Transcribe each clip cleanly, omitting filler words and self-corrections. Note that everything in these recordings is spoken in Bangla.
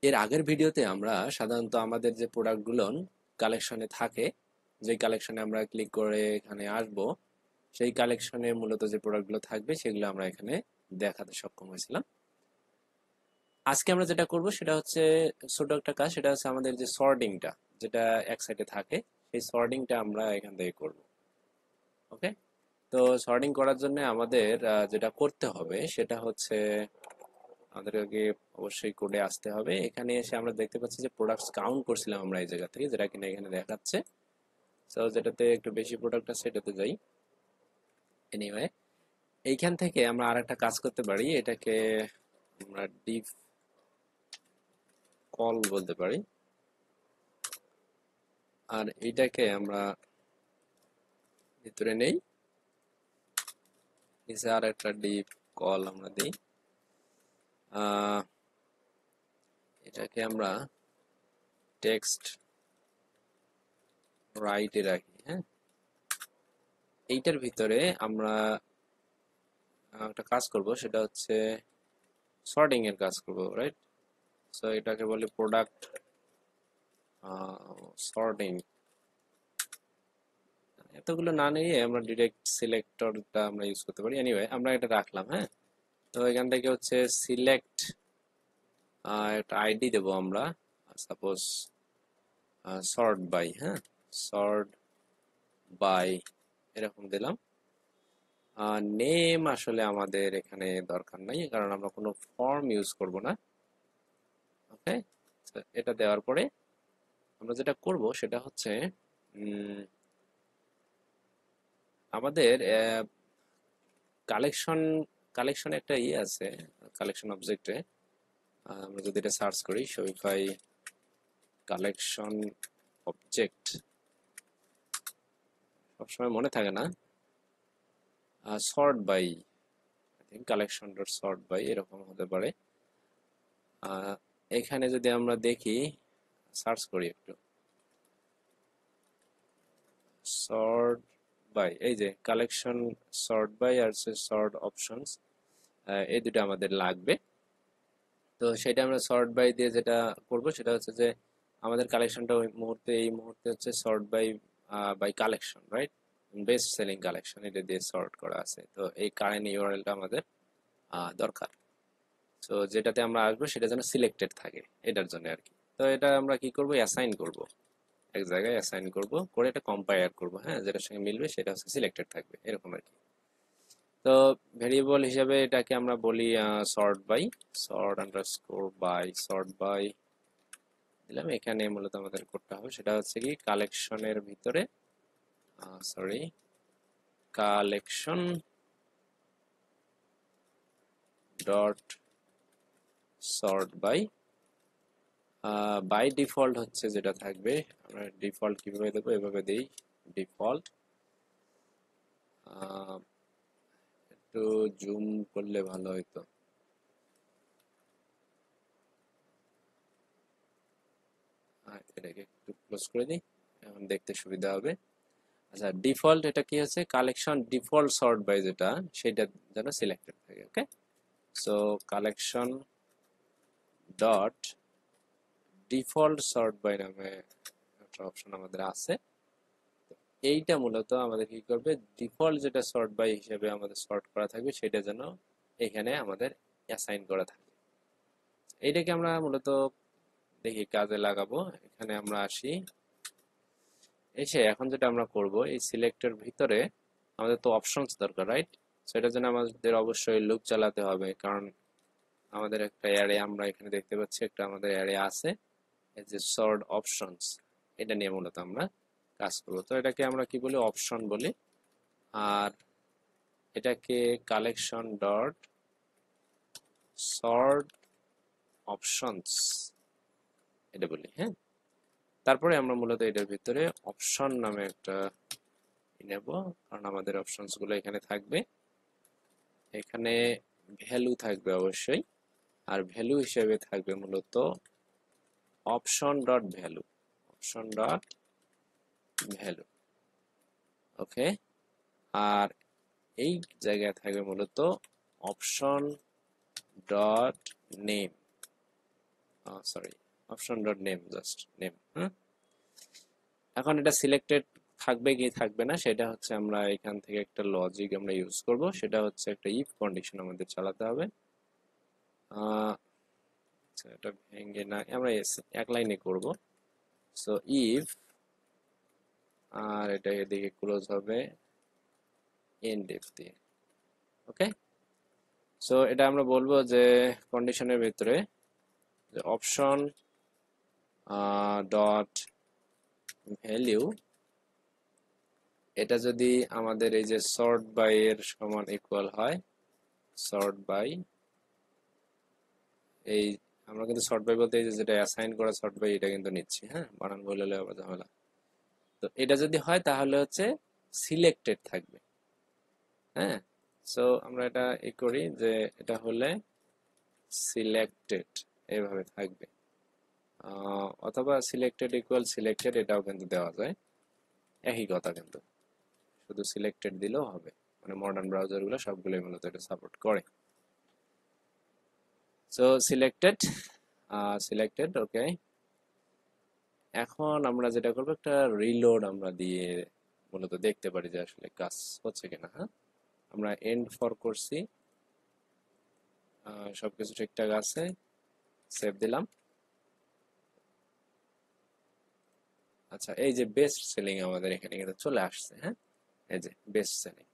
এর আগের ভিডিওতে আমরা সাধারণত আমাদের যে প্রোডাক্টগুলো কালেকশনে থাকে, যে কালেকশনে আমরা ক্লিক করে এখানে আসব, সেই কালেকশনে মূলত যে প্রোডাক্টগুলো থাকবে সেগুলো আমরা এখানে দেখাতে সক্ষম হয়েছিলাম। আজকে আমরা যেটা করব সেটা হচ্ছে ছোট একটা কাজ, সেটা হচ্ছে আমাদের যে সর্টিংটা, যেটা এক সাইডে থাকে, সেই সর্টিংটা আমরা এখান থেকে করব। ওকে, তো সর্টিং করার জন্য আমাদের যেটা করতে হবে সেটা হচ্ছে আমাদেরকে অবশ্যই কোডে আসতে হবে। এখানে এসে আমরা দেখতে পাচ্ছি যে প্রোডাক্টস কাউন্ট করছিলাম আমরা এই জায়গা থেকে, যেটা কিনা এখানে দেখাচ্ছে। সো যেটাতে একটু বেশি প্রোডাক্ট আছে সেটাতে যাই। এনিওয়ে, এইখান থেকে আমরা আরেকটা কাজ করতে পারি, এটাকে আমরা ডিফ কল বলতে পারি, আর এটাকে আমরা ভিতরে নেই, নিচে আর একটা ডিফ কল আমরা দিই। আহ, এটাকে আমরা টেক্সট রাইটে রাখি। হ্যাঁ, এইটার ভিতরে আমরা একটা কাজ করব, সেটা হচ্ছে সর্টিং এর কাজ করব, রাইট? সো এটাকে বলে প্রোডাক্ট সর্টিং। এতগুলো না নিয়ে আমরা ডিরেক্ট সিলেক্টরটা আমরা ইউজ করতে পারি। এনিওয়ে, আমরা এটা রাখলাম। হ্যাঁ, তো এখান থেকে হচ্ছে সিলেক্ট, একটা আইডি দেবো আমরা, সাপোজ সর্ট বাই। হ্যাঁ, সর্ট বাই এরকম দিলাম। নেম আসলে আমাদের এখানে দরকার নাই, কারণ আমরা কোনো ফর্ম ইউজ করব না। ওকে, এটা দেওয়ার পরে আমরা যেটা করব সেটা হচ্ছে আমাদের কালেকশন কালেকশনে একটা ইয়ে আছে, কালেকশন অবজেক্টে। আমরা যদি এটা সার্চ করি, শপিফাই কালেকশন অবজেক্ট, সবসময় মনে থাকে না, sort by, I think collection dot sort by এরকম হতে পারে। এখানে যদি আমরা দেখি, সার্চ করি একটু, সর্ট বাই, এই যে কালেকশন সর্ট বাই আর সর্ট অপশনস, এই দুটো আমাদের লাগবে। তো সেটা আমরা সর্ট বাই দিয়ে যেটা করব সেটা হচ্ছে যে আমাদের কালেকশনটা ওই মুহূর্তে, এই মুহূর্তে হচ্ছে sort by by collection, right? Best selling collection এটা দিয়ে সর্ট করা আছে, তো এই কারেন্ট ইউআরএলটা আমাদের দরকার। তো যেটাতে আমরা আসবো সেটা যেন সিলেক্টেড থাকে, এটার জন্য আর কি। তো এটা আমরা কি করব, অ্যাসাইন করব, এক জায়গায় অ্যাসাইন করব, করে এটা কম্পায়ার করব। হ্যাঁ, যেটার সঙ্গে মিলবে সেটা হচ্ছে সিলেক্টেড থাকবে, এরকম আর কি। তো ভেরিয়েবল হিসাবে এটাকে আমরা বলি sort by, sort underscore by, sort by দিলাম। এখানে মূলত আমাদের করতে হবে সেটা হচ্ছে কি, কালেকশনের ভিতরে, sorry, collection dot sort by, by default হচ্ছে যেটা থাকবে, আমরা ডিফল্ট কিভাবে দেবো, এভাবে দিই ডিফল্ট। একটু জুম করলে ভালো হইতো। এটাকে একটু ক্লোজ করে দিই, এখন দেখতে সুবিধা হবে। আচ্ছা, ডিফল্ট এটা কি হচ্ছে, কালেকশন ডিফল্ট সর্ট বাই যেটা, সেটা যেন সিলেক্টেড থাকে। Okay, so collection dot default sort by নামে একটা অপশন আমাদের আছে। এইটা মূলত আমাদের কি করবে, ডিফল্ট যেটা সর্ট বাই হিসেবে আমাদের সর্ট করা থাকবে সেটা যেন এখানে আমাদের অ্যাসাইন করা থাকে। এইটাকে আমরা মূলত দেখি কাজে লাগাবো। এখানে আমরা আসি, এসে এখন যেটা আমরা করব, এই সিলেক্টের ভিতরে আমাদের তো অপশনস দরকার, রাইট? সেটার জন্য আমাদের অবশ্যই লুপ চালাতে হবে, কারণ আমাদের একটা অ্যারে আমরা এখানে দেখতে পাচ্ছি, একটা আমাদের অ্যারে আছে, এই যে সর্ট অপশনস, এটা নিয়ে মূলত আমরা কাজ করবো। তো এটাকে আমরা কি বলি, অপশন বলি। আর এটাকে কালেকশন ডট সর্ট অপশনস এটা বলি। হ্যাঁ, তারপরে আমরা মূলত এটার ভিতরে অপশন নামে একটা নেব, কারণ আমাদের অপশনস গুলো এখানে থাকবে। এখানে ভ্যালু থাকবে অবশ্যই, আর ভ্যালু হিসেবে থাকবে মূলত option dot value, option dot value. Okay, আর এই জায়গায় থাকবে মূলত option dot name, sorry, option dot name, just name. হ্যাঁ, এখন এটা সিলেক্টেড থাকবে কি থাকবে না সেটা হচ্ছে আমরা এখান থেকে একটা লজিক আমরা ইউজ করব, সেটা হচ্ছে একটা ইফ কন্ডিশন আমাদের চালাতে হবে। আচ্ছা, এটা ভেঙে না, আমরা এক লাইনে করব। সো ইফ, আর এটা এদিকে ক্লোজ হবে এন্ড ইফ দিয়ে। ওকে, সো এটা আমরা বলবো যে কন্ডিশনের ভিতরে যে অপশন ডট ভ্যালিউ, এটা যদি আমাদের এই যে সর্ট বাই এর সমান ইকুয়াল হয়, সর্ট বাই, এই আমরা কিন্তু সর্ট বাই বলতে এই যে যেটা অ্যাসাইন করা সর্ট বাই এটা কিন্তু নিচ্ছি, হ্যাঁ, বানান ভুল হলে আবার ঝামেলা। তো এটা যদি হয় তাহলে হচ্ছে সিলেক্টেড থাকবে। হ্যাঁ, সো আমরা এটা করি যে এটা হলে সিলেক্টেড এইভাবে থাকবে, অথবা সিলেক্টেড ইকুয়াল সিলেক্টেড এটাও কিন্তু দেওয়া যায়, একই কথা কিন্তু, শুধু সিলেক্টেড দিলেও হবে। মানে মডার্ন ব্রাউজারগুলো সবগুলোই মূলত এটা সাপোর্ট করে। সো সিলেক্টেড, সিলেক্টেড, ওকে। এখন আমরা যেটা করবো একটা রিলোড আমরা দিয়ে মূলত দেখতে পারি যে আসলে কাজ হচ্ছে কিনা। হ্যাঁ, আমরা এন্ড ফর করছি, সবকিছু ঠিকঠাক আছে, সেভ দিলাম। আচ্ছা, এই যে বেস্ট সেলিং আমাদের এখানে কিন্তু চলে আসছে। হ্যাঁ, এই যে বেস্ট সেলিং,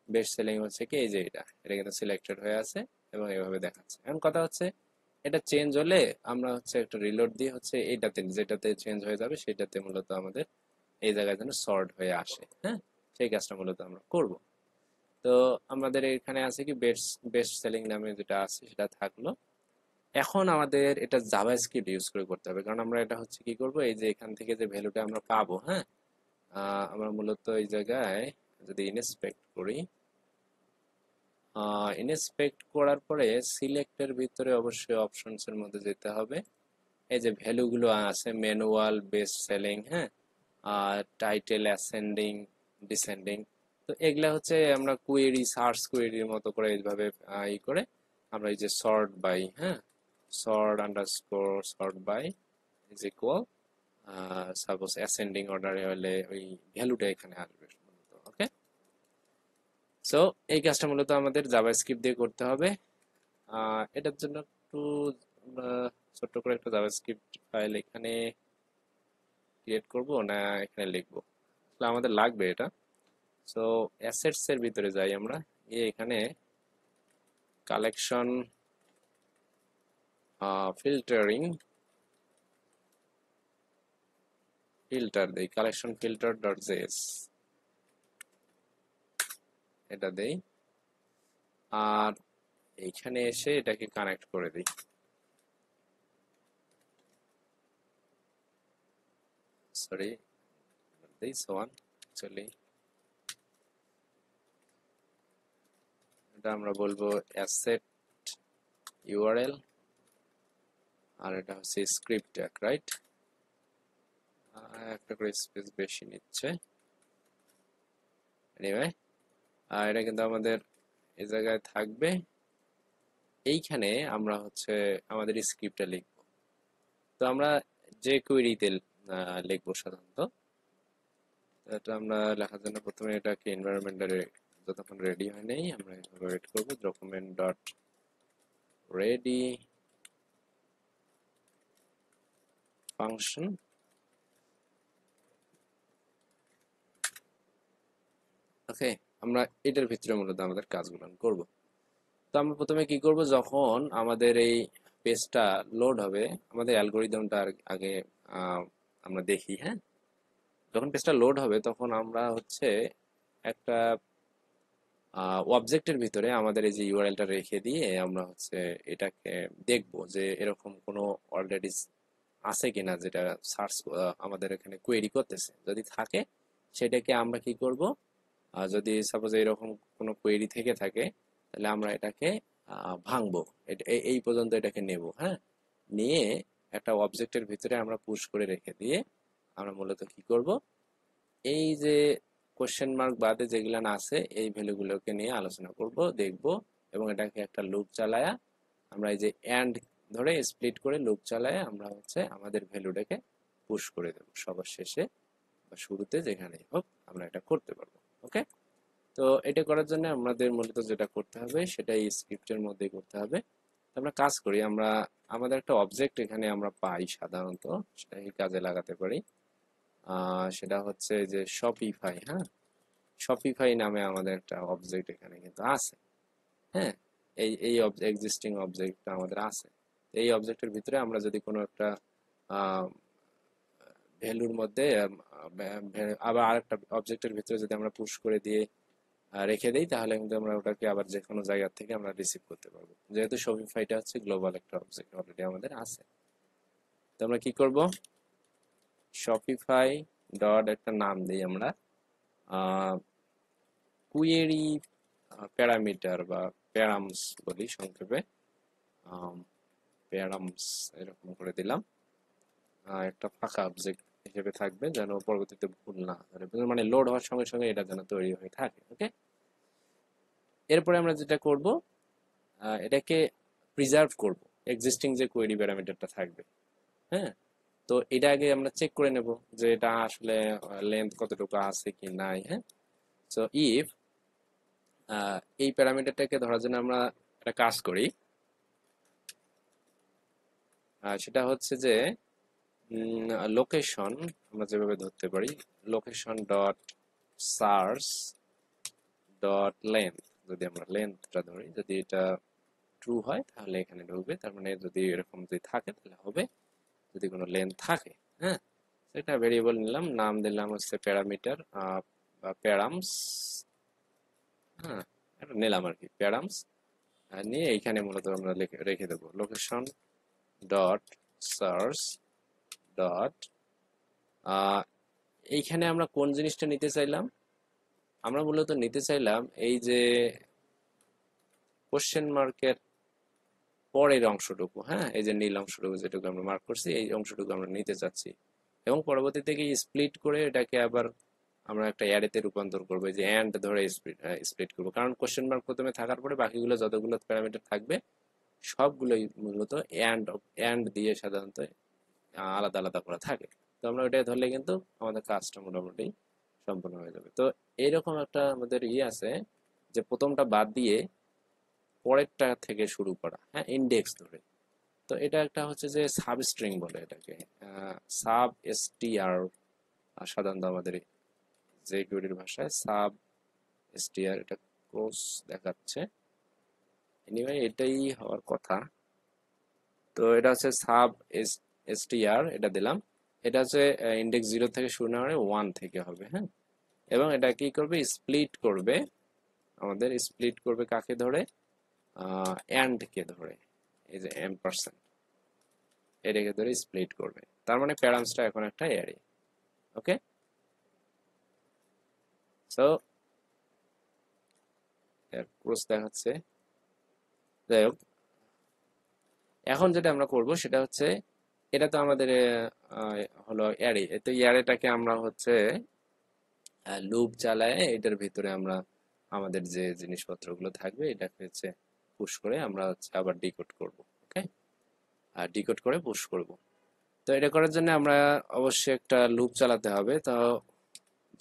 বেস্ট সেলিং হচ্ছে কি এই যে এটা কিন্তু সিলেক্টেড হয়ে আছে এবং এভাবে দেখাচ্ছে। এখন কথা হচ্ছে এটা চেঞ্জ হলে আমরা হচ্ছে একটা রিলোড দিয়ে হচ্ছে এইটাতে যেটাতে চেঞ্জ হয়ে যাবে সেটাতে মূলত আমাদের এই জায়গায় যেন সর্ট হয়ে আসে। হ্যাঁ, সেই কাজটা মূলত আমরা করব। তো আমাদের এখানে আছে কি বেস্ট বেস্ট সেলিং নামে যেটা আছে সেটা থাকলো। এখন আমাদের এটা জাভাস্ক্রিপ্ট ইউজ করে করতে হবে, কারণ আমরা এটা হচ্ছে কি করব, এই যে এখান থেকে যে ভ্যালুটা আমরা পাবো, হ্যাঁ, আমরা মূলত এই জায়গায় যদি ইনস্পেক্ট করি, ইনস্পেক্ট করার পরে সিলেক্টের ভিতরে অবশ্যই অপশনস এর মধ্যে যেতে হবে। এই যে ভ্যালুগুলো আছে ম্যানুয়াল, বেস্ট সেলিং, হ্যাঁ, টাইটেল, অ্যাসেন্ডিং, ডিসেন্ডিং, তো এগুলা হচ্ছে আমরা কুয়েরি, সার্চ কুয়েরির মতো করে এইভাবে করে আমরা এই যে সর্ট বাই, হ্যাঁ, sort underscore sort by is equal, suppose ascending অর্ডারে হলে ওই ভ্যালুটা এখানে আসবে। ওকে, সো এই কাজটা মূলত আমাদের জাভাস্ক্রিপ্ট দিয়ে করতে হবে। এটার জন্য একটু আমরা ছোট্ট করে একটা জাভাস্ক্রিপ্ট ফাইল এখানে ক্রিয়েট করব না এখানে লিখবো, আসলে আমাদের লাগবে এটা। সো অ্যাসেটস এর ভিতরে যাই আমরা, এখানে কালেকশন ফিল্টারিং, ফিল্টার দেই, কালেকশন ফিল্টার ডট জেএস এটা দেই, আর এইখানে এসে এটাকে কানেক্ট করে দিই। সরি, দিস ওয়ান অ্যাকচুয়ালি এটা আমরা বলবো অ্যাসেট ইউআরএল, আর এটা হচ্ছে স্ক্রিপ্ট ট্যাগ, রাইট? একটা করে স্পেস বেশি নিচ্ছে। এনিওয়ে, এটা কিন্তু আমাদের এই জায়গায় থাকবে। এইখানে আমরা হচ্ছে আমাদের স্ক্রিপ্টটা লিখব। তো আমরা যে কোয়েরিতে লিখবো সাধারণত, এটা আমরা লেখার জন্য প্রথমে এটাকে এনভায়রনমেন্টে যতক্ষণ রেডি হয় নাই আমরা এভাবে ওয়েট করবো, ডকুমেন্ট ডট রেডি ফাংশন। ওকে, আমরা এটার ভিতরে মূলত আমাদের কাজগুলো করব। তো আমরা প্রথমে কি করব, যখন আমাদের এই পেজটা লোড হবে, আমাদের অ্যালগোরিদমটা আগে আমরা দেখি। হ্যাঁ, যখন পেজটা লোড হবে তখন আমরা হচ্ছে একটা অবজেক্টের ভিতরে আমাদের এই যে ইউআরএলটা রেখে দিয়ে আমরা হচ্ছে এটাকে দেখব যে এরকম কোনো অলরেডি আছে কিনা যেটা সার্চ আমাদের এখানে কোয়েরি করতেছে। যদি থাকে সেটাকে আমরা কি করব, যদি সাপোজ এরকম কোনো কোয়েরি থেকে থাকে তাহলে আমরা এটাকে ভাঙবো, এই পর্যন্ত এটাকে নেব। হ্যাঁ, নিয়ে একটা অবজেক্টের ভিতরে আমরা পুশ করে রেখে দিয়ে আমরা মূলত কি করব, এই যে কোশ্চেন মার্ক বাদে যেগুলো আছে এই ভ্যালুগুলোকে নিয়ে আলোচনা করব, দেখব, এবং এটাকে একটা লুপ চালায়া আমরা এই যে এন্ড ধরে স্প্লিট করে লুপ চালায় আমরা হচ্ছে আমাদের ভ্যালুটাকে পুশ করে দেব সবার শেষে বা শুরুতে যেখানেই হোক আমরা এটা করতে পারবো। ওকে, তো এটা করার জন্য আমাদের মূলত যেটা করতে হবে সেটা এই স্ক্রিপ্টের মধ্যে করতে হবে। আমরা কাজ করি, আমরা আমাদের একটা অবজেক্ট এখানে আমরা পাই সাধারণত, সেটাকে কাজে লাগাতে পারি। সেটা হচ্ছে যে শপিফাই। হ্যাঁ, শপিফাই নামে আমাদের একটা অবজেক্ট এখানে কিন্তু আছে। হ্যাঁ, এই এক্সিস্টিং অবজেক্টটা আমাদের আছে। এই অবজেক্টের ভিতরে আমরা যদি কোনো একটা ভ্যালুর মধ্যে আবার আরেকটা অবজেক্টের ভিতরে যদি আমরা পুশ করে দিয়ে রেখে দেই, তাহলে কিন্তু আমরা ওটাকে আবার যে কোনো জায়গা থেকে আমরা রিসিভ করতে পারবো, যেহেতু শপিফাইটা হচ্ছে গ্লোবাল একটা অবজেক্ট অলরেডি আমাদের আছে। তো আমরা কি করব, শপিফাই ডট একটা নাম দিই আমরা, কুয়েরি প্যারামিটার বা প্যারামস বলি সংক্ষেপে, প্যারামস এরকম করে দিলাম। একটা ফাঁকা অবজেক্ট হিসেবে থাকবে, যেন পরবর্তীতে ভুল না হয়, মানে লোড হওয়ার সঙ্গে সঙ্গে এটা যেন তৈরি হয়ে থাকে। ওকে, এরপরে আমরা যেটা করব, এটাকে প্রিজার্ভ করব, এক্সিস্টিং যে কোয়েরি প্যারামিটারটা থাকবে। হ্যাঁ, তো এটা আগে আমরা চেক করে নেব যে এটা আসলে লেন্থ কতটুকু আছে কি নাই। হ্যাঁ, সো ইফ এই প্যারামিটারটাকে ধরার জন্য আমরা একটা কাজ করি, সেটা হচ্ছে যে লোকেশন আমরা যেভাবে ধরতে পারি, location dot search dot length, যদি আমরা লেন্থটা ধরি, যদি এটা ট্রু হয় তাহলে এখানে ঢুকবে, তার মানে যদি এরকম যদি থাকে তাহলে হবে, যদি কোনো লেন্থ থাকে। হ্যাঁ, সেটা ভেরিয়েবল নিলাম, নাম দিলাম হচ্ছে প্যারামিটার বা প্যারামস। হ্যাঁ, এটা নিলাম আর কি, প্যারামস। নিয়ে এইখানে মূলত আমরা রেখে দেবো লোকেশন ডট সার্চ ডট, এইখানে আমরা কোন জিনিসটা নিতে চাইলাম, আমরা মূলত নিতে চাইলাম এই যে কোশ্চেন মার্কের পরের অংশটুকু। হ্যাঁ, এই যে নীল অংশটুকু যেটুকু আমরা মার্ক করছি, এই অংশটুকু আমরা নিতে চাচ্ছি, এবং পরবর্তী থেকে স্প্লিট করে এটাকে আবার আমরা একটা অ্যারেতে রূপান্তর করবো, যে অ্যান্ড ধরে স্প্লিট করবো, কারণ কোশ্চেন মার্ক প্রথমে থাকার পরে বাকিগুলো যতগুলো প্যারামিটার থাকবে সবগুলোই মূলত অ্যান্ড দিয়ে সাধারণত আলাদা আলাদা করা থাকে। তো আমরা ওইটাই ধরলে কিন্তু আমাদের কাজটা মোটামুটি সম্পূর্ণ হয়ে যাবে। তো এইরকম একটা আমাদের আছে যে প্রথমটা বাদ দিয়ে পরেরটা থেকে শুরু করা, হ্যাঁ, ইন্ডেক্স ধরে। তো এটা একটা হচ্ছে যে সাব স্ট্রিং বলে এটাকে, সাব এসটিআর সাধারণত আমাদের যে কিউরির ভাষায় সাব এসটিআর, এটা ক্রস দেখাচ্ছে, এনিওয়ে এটাই হওয়ার কথা। তো এটা হচ্ছে সাব এসটিআর, এটা দিলাম। এটা হচ্ছে ইন্ডেক্স 0 থেকে শুরু না হয়ে 1 থেকে হবে। হ্যাঁ, এবং এটা কি করবে, স্প্লিট করবে, আমাদের স্প্লিট করবে কাকে ধরে, অ্যান্ড কে ধরে, এই যে এম্পারসেন্ট, এটাকে ধরে স্প্লিট করবে, তার মানে প্যারামসটা এখন একটা অ্যারে। ওকে, সো ক্রস দেখাচ্ছে। যাই হোক, এখন যেটা আমরা করব সেটা হচ্ছে, এটা তো আমাদের হলো অ্যারে, তো অ্যারেটাকে আমরা হচ্ছে লুপ চালায় এটার ভিতরে আমরা আমাদের যে জিনিসপত্রগুলো থাকবে এটাকে হচ্ছে পুশ করে আমরা হচ্ছে আবার ডিকোড করব। ওকে, আর ডিকোড করে পুশ করব। তো এটা করার জন্য আমরা অবশ্যই একটা লুপ চালাতে হবে। তো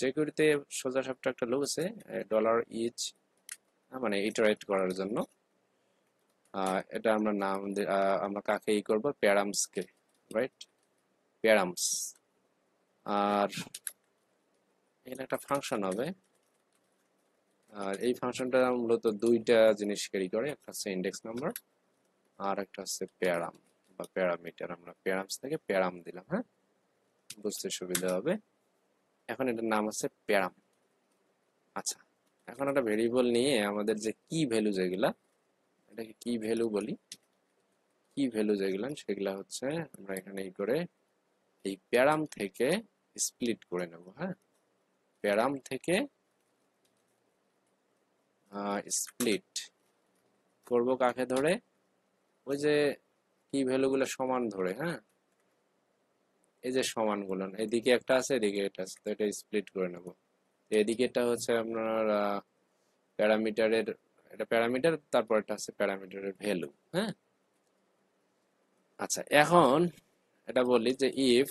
জেকিউরিতে সোজা সাপটা একটা লুপ আছে, ডলার ইচ, মানে ইটারেট করার জন্য। এটা আমরা নাম আমরা কাকে ই করবো, প্যারামসকে, রাইট, প্যারামস। আর এখানে একটা ফাংশন হবে, আর এই ফাংশনটা মূলত দুইটা জিনিস ক্যারি করে, একটা হচ্ছে ইন্ডেক্স নাম্বার আর একটা হচ্ছে প্যারাম বা প্যারামিটার। আমরা প্যারামস থেকে প্যারাম দিলাম। হ্যাঁ, বুঝতে সুবিধা হবে। এখন এটার নাম হচ্ছে প্যারাম। আচ্ছা, এখন একটা ভেরিয়েবল নিয়ে আমাদের যে কি ভ্যালু যেগুলা, এটাকে কি ভ্যালু বলি, কি ভ্যালু যেগুলা সেগুলা হচ্ছে আমরা এখানে এই করে এই প্যারাম থেকে স্প্লিট করে নেব। হ্যাঁ, প্যারাম থেকে স্প্লিট করব কাকে ধরে, ওই যে কি ভ্যালুগুলো সমান ধরে। হ্যাঁ, এই যে সমানগুলো, এদিকে একটা আছে এদিকে এটা আছে, তো এটা স্প্লিট করে নেব। এদিকে এটা হচ্ছে আপনার প্যারামিটারের, এটা প্যারামিটার, তারপর এটা হচ্ছে প্যারামিটারের ভ্যালু। হ্যাঁ, আচ্ছা, এখন এটা বলি যে ইফ,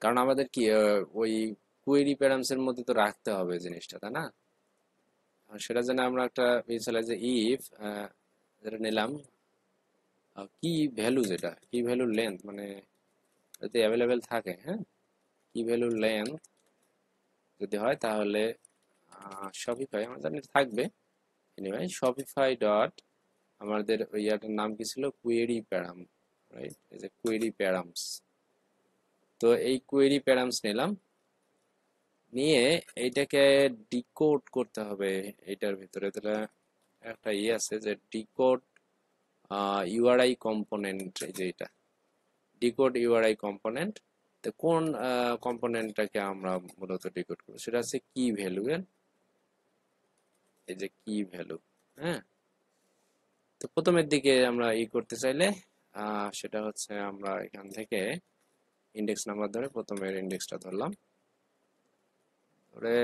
কারণ আমাদের কি ওই কুয়েরি প্যারামস এর মধ্যে তো রাখতে হবে জিনিসটা, তাই না? আর সেটা জন্য আমরা একটা ছিল যে ইফ, যেটা নিলাম কি ভ্যালু, যেটা কি ভ্যালু লেন্থ, মানে যদি অ্যাভেলেবেল থাকে, হ্যাঁ, কি ভ্যালু লেন্থ যদি হয় তাহলে শপিফাই আমার জানি থাকবে। এনিওয়ে শপিফাই ডট, আমাদের ওই ইয়াটার নাম কি ছিল, কুয়েরি প্যারাম, রাইট? এই যে কুয়েরি প্যারামস। তো এই কুয়েরি প্যারামস নিলাম, নিয়ে এইটাকে ডিকোড করতে হবে এইটার ভিতরে। তাহলে একটা ইয়ে আছে যে ডিকোড ইউআরআই কম্পোনেন্ট, এই যে এটা ডিকোড ইউআরআই কম্পোনেন্ট। তো কোন কম্পোনেন্টটাকে আমরা মূলত ডিকোড করব, সেটা হচ্ছে কি ভ্যালু এর, এই যে কি ভ্যালু। হ্যাঁ, তো প্রথমের দিকে আমরা করতে চাইলে সেটা হচ্ছে আমরা এখান থেকে ইন্ডেক্স নাম্বার ধরে প্রথমের ইন্ডেক্সটা ধরলাম, ধরে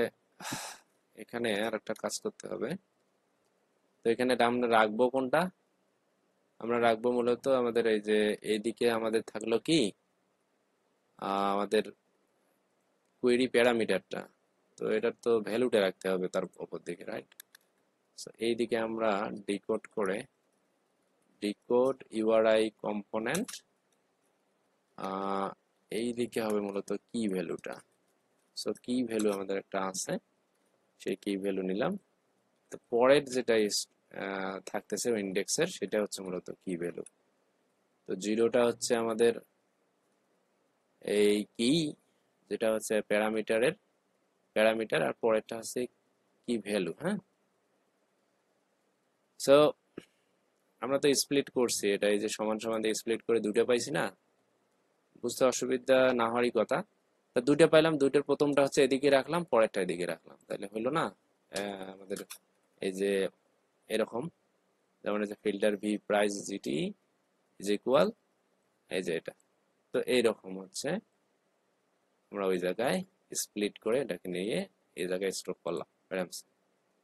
এখানে আর একটা কাজ করতে হবে। তো এখানে আমরা রাখবো কোনটা, আমরা রাখবো মূলত আমাদের এই যে এইদিকে আমাদের থাকলো কি আমাদের কোয়েরি প্যারামিটারটা, তো এটার তো ভ্যালুটা রাখতে হবে তার উপর দিকে, রাইট? সো এইদিকে আমরা ডিকোড করে ডিকোড ইউআরআই কম্পোনেন্ট, এইদিকে হবে মূলত কি ভ্যালুটা। সো কি ভ্যালু আমাদের একটা আছে, সেই কি ভ্যালু নিলাম। তো পরের যেটা থাকতেছে ইন্ডেক্সের, সেটা হচ্ছে মূলত কি ভ্যালু। তো জিরোটা হচ্ছে আমাদের এই কি, যেটা হচ্ছে প্যারামিটারের প্যারামিটার, আর পরেরটা হচ্ছে কি ভ্যালু। হ্যাঁ, সো আমরা তো স্প্লিট করছি এটা, এই যে সমান সমান দিয়ে স্প্লিট করে দুটো পাইছি না, বুঝতে অসুবিধা না হওয়ারই কথা। তা দুইটা পাইলাম, দুইটার প্রথমটা হচ্ছে এদিকে রাখলাম, পরেরটা এদিকে রাখলাম, তাহলে হলো না আমাদের এই যে এরকম, যেমন এই যে filter V price GT is equal, এই যে এটা। তো এইরকম হচ্ছে আমরা ওই জায়গায় স্প্লিট করে এটাকে নিয়ে এই জায়গায় স্টোর করলাম প্যারামিটার।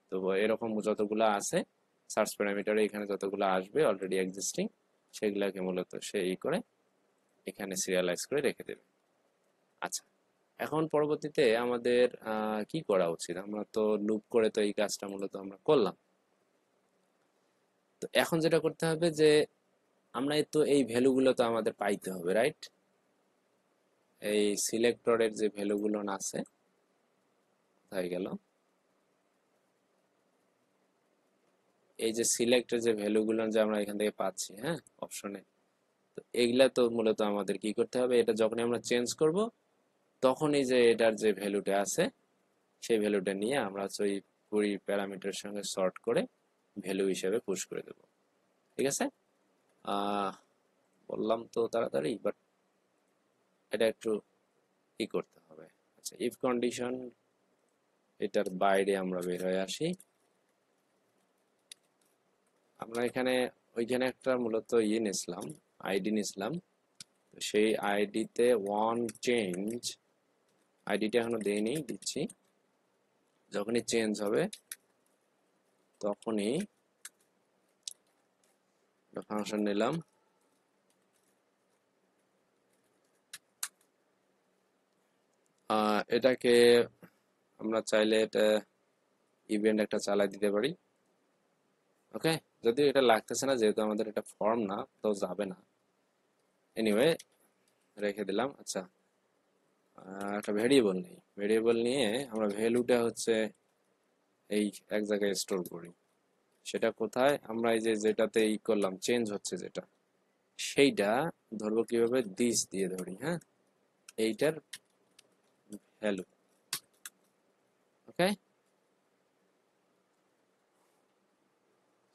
তো এরকম যতগুলো আছে সার্চ প্যারামিটারে, এখানে যতগুলো আসবে অলরেডি এক্সিস্টিং, সেগুলাকে মূলত সে করে এখানে সিরিয়ালাইজ করে রেখে দেবে। আচ্ছা, এখন পরবর্তীতে আমাদের কি করা উচিত, আমরা তো লুপ করে তো এই কাজটা মূলত আমরা করলাম। তো এখন যেটা করতে হবে যে আমরা তো এই ভ্যালুগুলো তো আমাদের পাইতে হবে, রাইট? এই সিলেক্টরের যে ভ্যালুগুলো আছে, কোথায় গেল, এই যে সিলেক্টের যে ভ্যালুগুলো যে আমরা এখান থেকে পাচ্ছি, হ্যাঁ, অপশনে। তো এইগুলা তো মূলত আমাদের কি করতে হবে, এটা যখনই আমরা চেঞ্জ করব তখনই যে এটার যে ভ্যালুটা আছে সেই ভ্যালুটা নিয়ে আমরা ওই কুড়ি প্যারামিটারের সঙ্গে সর্ট করে ভ্যালু হিসেবে পুশ করে দেব। ঠিক আছে? আহ বললাম তো তাড়াতাড়ি, বাট এটা একটু করতে হবে। আচ্ছা, ইফ কন্ডিশন, এটার বাইরে আমরা বের হয়ে আসি। আমরা এখানে ওইখানে একটা মূলত নিয়েছিলাম, আইডি নিয়েছিলাম। তো সেই আইডিতে ওয়ান চেঞ্জ, আইডিটা এখনো দেইনি, দিচ্ছি। যখনই চেঞ্জ হবে তখনই ফাংশন নিলাম, এটাকে আমরা চাইলে এটা ইভেন্ট একটা চালাই দিতে পারি। ওকে, যদিও এটা লাগতেছে না যেহেতু আমাদের এটা ফর্ম না, তো যাবে না। এনিওয়ে রেখে দিলাম। আচ্ছা, একটা ভেরিয়েবল নেই, ভেরিয়েবল নিয়ে আমরা ভ্যালুটা হচ্ছে এই এক জায়গায় স্টোর করি। সেটা কোথায়, আমরা এই যে যেটাতে করলাম চেঞ্জ হচ্ছে যেটা, সেইটা ধরবো কিভাবে, দিস দিয়ে ধরি। হ্যাঁ, এইটার ভ্যালু। ওকে,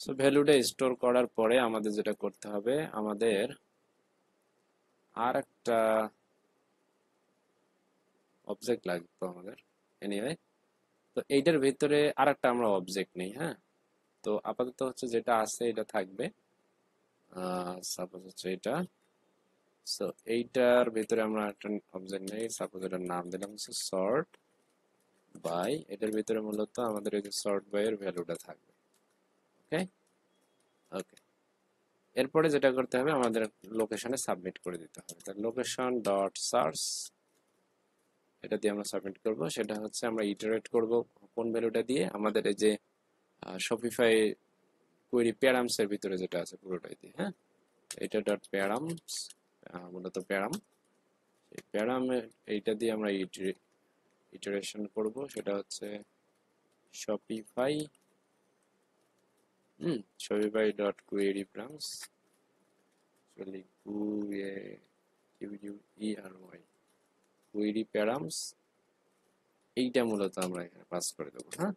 সো ভ্যালুটা স্টোর করার পরে আমাদের যেটা করতে হবে, আমাদের আর একটা অবজেক্ট লাগবে আমাদের। এনিওয়ে, তো এইটার ভিতরে আর একটা আমরা অবজেক্ট নেই। হ্যাঁ, তো আপাতত হচ্ছে যেটা আছে এটা থাকবে, সাপোজ হচ্ছে এটা। সো এইটার ভিতরে আমরা একটা অবজেক্ট নেই, সাপোজ এটার নাম দিলাম হচ্ছে সর্ট বাই, এটার ভিতরে মূলত আমাদের এই যে সর্ট বাই এর ভ্যালুটা থাকবে। ওকে, ওকে, এরপরে যেটা করতে হবে আমাদের লোকেশনে সাবমিট করে দিতে হবে। তাহলে লোকেশন ডট সার্চ এটা দিয়ে আমরা সাবমিট করব। সেটা হচ্ছে আমরা ইটারেট করব কোন ভ্যালুটা দিয়ে, আমাদের এই যে শপিফাই কোয়েরি প্যারামস এর ভিতরে যেটা আছে পুরোটাই দিয়ে। হ্যাঁ, এটা ডট প্যারামস, মূলত প্যারাম, এই প্যারাম এইটা দিয়ে আমরা ইটারেশন করব। সেটা হচ্ছে Shopify Shopify dot query params, actually QUERY query params, এইটা মূলত আমরা এখানে পাস করে দেবো। হ্যাঁ,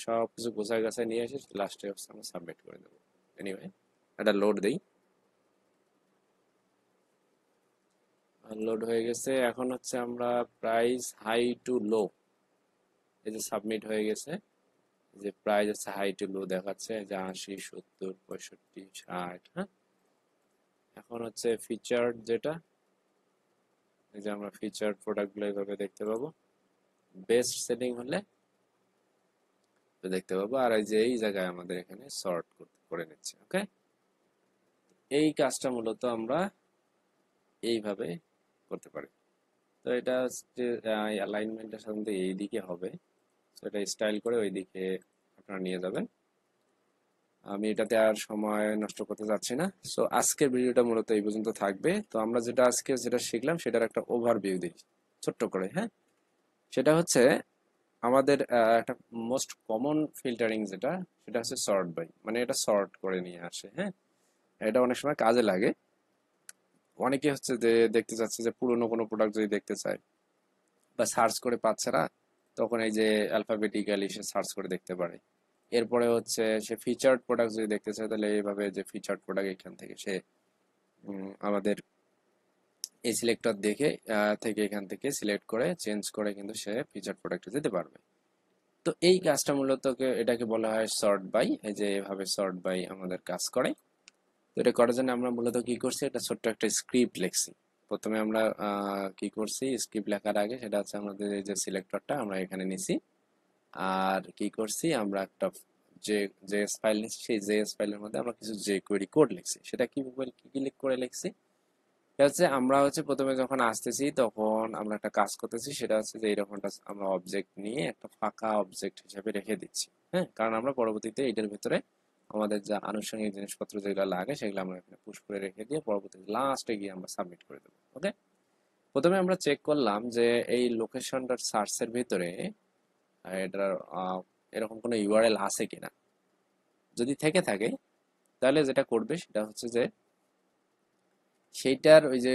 সব কিছু গোছায় গাছায় নিয়ে এসে লাস্টে আমরা সাবমিট করে দেবো। এনিওয়ে, এটা লোড দেই, লোড হয়ে গেছে। এখন হচ্ছে আমরা প্রাইস হাই টু লো, এই যে সাবমিট হয়ে গেছে, যে প্রাইস হচ্ছে হাই টু লো দেখাচ্ছে, যে 80, 70, 65, 60। হ্যাঁ, এখন হচ্ছে ফিচার্ড যেটা, এই যে আমরা ফিচার্ড প্রোডাক্টগুলো এইভাবে দেখতে পাবো। বেস্ট সেলিং হলে দেখতে পাবো, আর এই যে এই জায়গায় আমাদের এখানে সর্ট করে নিচ্ছে। ওকে, এই কাজটা মূলত আমরা এইভাবে করতে পারি। তো এটা হচ্ছে অ্যালাইনমেন্টটা সাধারণত এই দিকে হবে, তো এটা স্টাইল করে ওই দিকে আপনারা নিয়ে যাবেন। আমি এটাতে আর সময় নষ্ট করতে যাচ্ছি না। সো আজকের ভিডিওটা মূলত এই পর্যন্ত থাকবে। তো আমরা যেটা আজকে যেটা শিখলাম সেটার একটা ওভারভিউ দিই ছোট্ট করে। হ্যাঁ, সেটা হচ্ছে আমাদের একটা মোস্ট কমন ফিল্টারিং যেটা, সেটা হচ্ছে সর্ট বাই, মানে এটা সর্ট করে নিয়ে আসে। হ্যাঁ, এটা অনেক সময় কাজে লাগে। অনেকে হচ্ছে যে দেখতে চাচ্ছে যে পুরনো কোনো প্রোডাক্ট যদি দেখতে চায় বা সার্চ করে পাচ্ছে না, তখন এই যে অ্যালফাবেটিক্যালি সে সার্চ করে দেখতে পারে। এরপরে হচ্ছে সে ফিচার্ড প্রোডাক্ট যদি দেখতে চায়, তাহলে এইভাবে যে ফিচার্ড প্রোডাক্ট এখান থেকে সে আমাদের এই সিলেক্টর দেখে থেকে এখান থেকে সিলেক্ট করে চেঞ্জ করে কিন্তু সে ফিচার্ড প্রোডাক্টে যেতে পারবে। তো এই কাজটা মূলত এটাকে বলা হয় সর্ট বাই। এই যে এভাবে সর্ট বাই আমাদের কাজ করে। তো এটা করার জন্য আমরা মূলত কি করছি, এটা ছোট্ট একটা স্ক্রিপ্ট লিখছি। প্রথমে আমরা কি করছি, স্ক্রিপ্ট লেখার আগে সেটা হচ্ছে আমাদের এই যে সিলেক্টরটা আমরা এখানে নিছি, আর কি করছি আমরা একটা যে জেএস ফাইল নিচ্ছি, সেই জেএস ফাইলের মধ্যে আমরা কিছু jQuery কোড লিখছি। সেটা কি ক্লিক করে লিখছি, এটা হচ্ছে আমরা হচ্ছে প্রথমে যখন আসতেছি তখন আমরা একটা কাজ করতেছি, সেটা হচ্ছে যে এইরকমটা আমরা অবজেক্ট নিয়ে একটা ফাঁকা অবজেক্ট হিসেবে রেখে দিচ্ছি। হ্যাঁ, কারণ আমরা পরবর্তীতে এটার ভিতরে আমাদের যা আনুষঙ্গিক জিনিসপত্র যেগুলো লাগে সেগুলো আমরা এখানে পুশ করে রেখে দিয়ে পরবর্তীতে লাস্টে গিয়ে আমরা সাবমিট করে দেবো। ওকে, প্রথমে আমরা চেক করলাম যে এই লোকেশন ডট সার্চের ভিতরে এটার এরকম কোনো ইউআরএল আছে কিনা। যদি থেকে থাকে তাহলে যেটা করবে সেটা হচ্ছে যে সেইটার ওই যে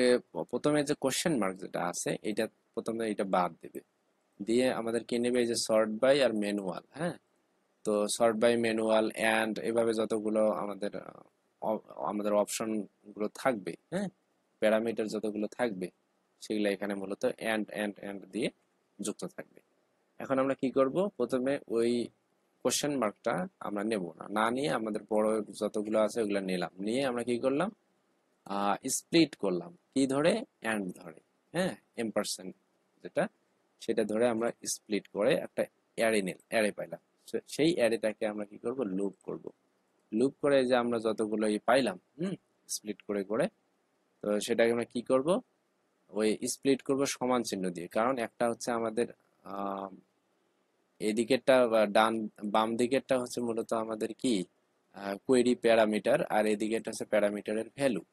প্রথমে যে কোশ্চেন মার্ক যেটা আছে, এটা প্রথমে এটা বাদ দেবে, দিয়ে আমাদের কি নেবে, এই যে সর্ট বাই আর ম্যানুয়াল। হ্যাঁ, তো সর্ট বাই ম্যানুয়াল অ্যান্ড এভাবে যতগুলো আমাদের অপশন গুলো থাকবে, হ্যাঁ, প্যারামিটার যতগুলো থাকবে সেগুলো এখানে মূলত অ্যান্ড দিয়ে যুক্ত থাকবে। এখন আমরা কি করব, প্রথমে ওই কোশ্চেন মার্কটা আমরা নেব না, না নিয়ে আমাদের বড় যতগুলো আছে ওগুলো নিলাম, নিয়ে আমরা কি করলাম, স্প্লিট করলাম, কি ধরে, অ্যান্ড ধরে। হ্যাঁ, এম্পারসেন্ট যেটা, সেটা ধরে আমরা স্প্লিট করে একটা অ্যারে পাইলাম। সেই অ্যারেটাকে আমরা কি করব, লুপ করব। লুপ করে যে আমরা যতগুলো পাইলাম স্প্লিট করে করে, তো সেটাকে আমরা কি করব, ওই স্প্লিট করব সমান চিহ্ন দিয়ে। কারণ একটা হচ্ছে আমাদের এদিকেরটা বা বাম দিকেরটা হচ্ছে মূলত আমাদের কি কোয়েরি প্যারামিটার, আর এদিকেরটা হচ্ছে প্যারামিটারের ভ্যালু।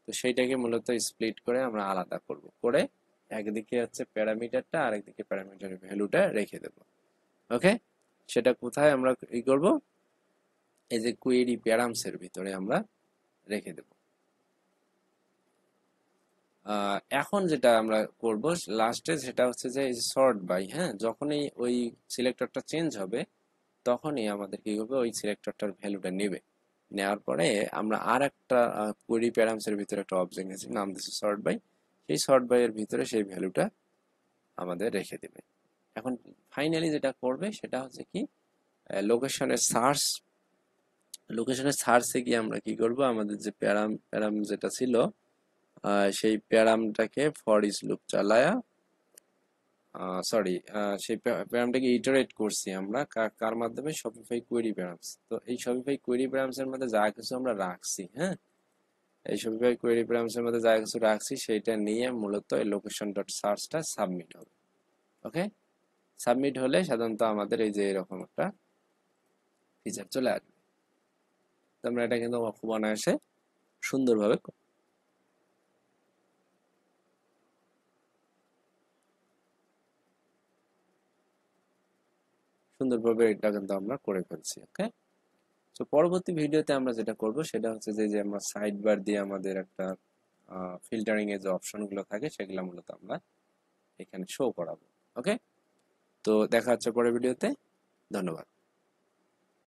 তো সেইটাকে মূলত স্প্লিট করে আমরা আলাদা করব, করে একদিকে হচ্ছে প্যারামিটারটা আর একদিকে প্যারামিটারের ভ্যালুটা রেখে দেব। ওকে, সেটা কোথায় আমরা কি করব, এই যে কোয়েরি প্যারামস এর ভিতরে আমরা রেখে দেব। এখন যেটা আমরা করব লাস্টে, সেটা হচ্ছে যে সর্ট বাই। হ্যাঁ, যখনই ওই সিলেক্টরটা চেঞ্জ হবে তখনই আমাদের কি করবে, ওই সিলেক্টরটার ভ্যালুটা নেবে। নেওয়ার পরে আমরা আর একটা কোয়েরি প্যারামস এর ভিতরে একটা অবজেক্ট নিয়েছি, নাম দিচ্ছি সর্ট বাই। সেই সর্ট বাই এর ভিতরে সেই ভ্যালুটা আমাদের রেখে দেবে। এখন ফাইনালি যেটা করবে সেটা হচ্ছে কি, লোকেশনের সার্চ, লোকেশনের সার্চে গিয়ে আমরা কি করব, আমাদের যে প্যারাম যেটা ছিল সেই প্যারামটাকে ফর ইচ লুপ চালায়া সরি, সেই প্যারামিটারকে ইটারেট করছি আমরা কার মাধ্যমে, শপিফাই কোয়েরি প্যারামস। তো এই শপিফাই কোয়েরি প্যারামস এর মধ্যে যা কিছু আমরা রাখছি, হ্যাঁ, এই শপিফাই কোয়েরি প্যারামস এর মধ্যে যা কিছু রাখছি সেটা নিয়ে মূলত এই লোকেশন ডট সার্চটা সাবমিট হবে। ওকে, সাবমিট হলে সাধারণত আমাদের এই যে এরকম একটা ফিচার চলে আসবে। তো আমরা এটা কিন্তু খুব অনায়াসে সুন্দরভাবে এটা কিন্তু আমরা করে ফেলছি। ওকে, তো পরবর্তী ভিডিওতে আমরা যেটা করব সেটা হচ্ছে যে আমরা সাইড বার দিয়ে আমাদের একটা ফিল্টারিং এর যে অপশনগুলো থাকে সেগুলো মূলত আমরা এখানে শো করাবো। ওকে, তো দেখা হচ্ছে পরের ভিডিওতে। ধন্যবাদ।